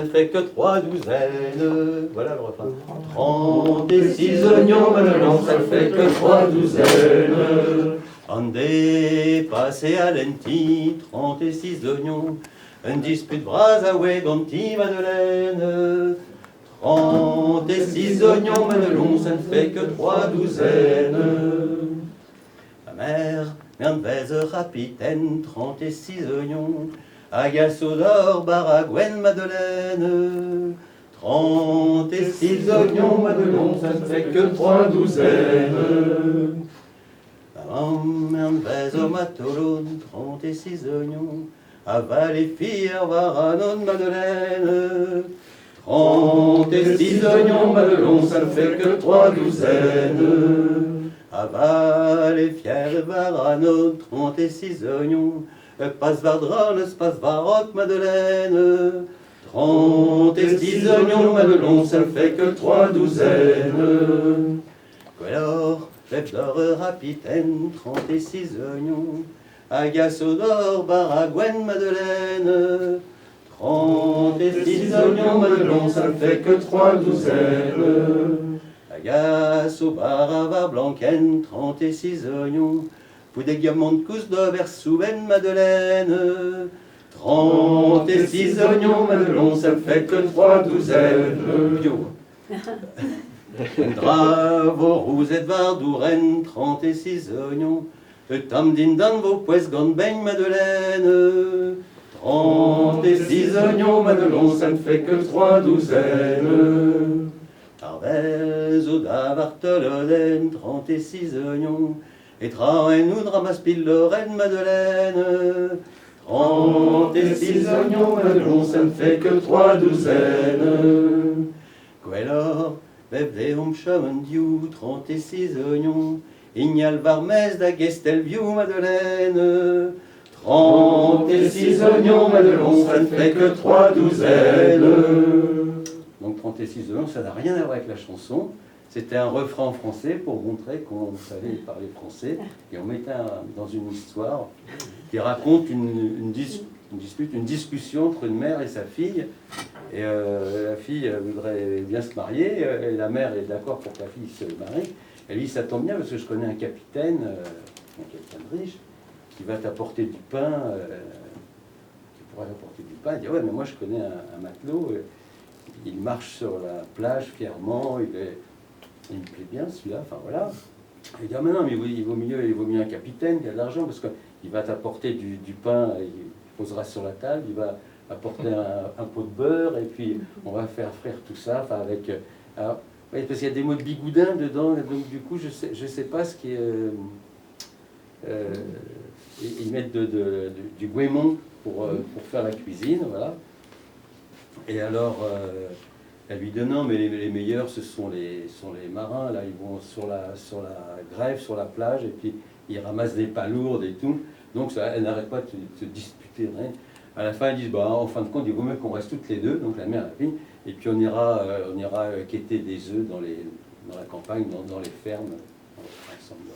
Ça ne fait que 3 douzaines. Voilà le refrain. 36 oignons, Madelon, ça ne fait que 3 douzaines. Andé, passé à lenti, 36 oignons. Un dispute bras à Ganti, Madeleine. 36 oignons, Madelon, ça ne fait que 3 douzaines. Ma mère, Mernvez, Rapitaine, 36 oignons. Agasso d'or, Baragouenne, Madeleine. 36 oignons, Madelon, ça ne fait que 3 douzaines. Maman, Mernvez, Matolone, 36 oignons. Aval et fier, Varanon, Madeleine. 36 oignons, Madelon, ça ne fait que 3 douzaines. Aval et fier, Varanon, 36 oignons. Passe Vardron, passe Varroc, Madeleine. 36 oignons, Madelon, ça ne fait que 3 douzaines. Quelor, fève d'or, Rapitaine, 36 oignons. Agasso d'or, Baragouenne, Madeleine. 36 oignons, Madelon, ça ne fait que 3 douzaines. Agasso, Barava, Blanquen, 36 oignons. Pour des diamants de cousse d'Auvers, Souven, Madeleine. 36 oignons, Madelon, ça ne fait que 3 douzaines. Bio. Dravo, Rousette, Vardouren, 36 oignons. Tam din dan vos poes gandbeigne, Madeleine. 36 oignons, Madelon, ça ne fait que 3 douzaines. Arvez, Oda, Vartoloden, 36 oignons. Et Traen, Ramaspil, Lorraine, Madeleine. 36 oignons, Madelon, ça ne fait que 3 douzaines. Quelor, Bevdeum, Chamondiou, 36 oignons. Ignal, Varmez, d'Agestelviou, Madeleine. 36 oignons, Madelon, ça ne fait que 3 douzaines. Donc 36 oignons, ça n'a rien à voir avec la chanson. C'était un refrain en français pour montrer qu'on savait parler français. Et on mettait dans une histoire qui raconte une dispute, une discussion entre une mère et sa fille. Et la fille voudrait bien se marier, et la mère est d'accord pour que la fille se marie. Elle dit, ça tombe bien parce que je connais un capitaine, quelqu'un de riche, qui va t'apporter du pain, qui pourra t'apporter du pain. Elle dit, ouais, mais moi je connais un matelot, il marche sur la plage fièrement, il me plaît bien celui-là, enfin voilà. Elle dit, ah mais non, mais il vaut mieux un capitaine qui a de l'argent, parce qu'il va t'apporter du pain, il posera sur la table, il va apporter un pot de beurre, et puis on va faire frire tout ça, enfin avec... alors, oui, parce qu'il y a des mots de bigoudin dedans, donc du coup je sais pas ce qui est... ils mettent du goémon pour faire la cuisine, voilà. Et alors... elle lui dit non, mais les meilleurs, ce sont les marins, là, ils vont sur la grève, sur la plage, et puis ils ramassent des palourdes et tout. Donc ça, elle n'arrête pas de se disputer. Rien. À la fin, ils disent, bah, en fin de compte, il vaut mieux qu'on reste toutes les deux, donc la mère et la fille, et puis on ira quêter des œufs dans la campagne, dans les fermes, ensemble.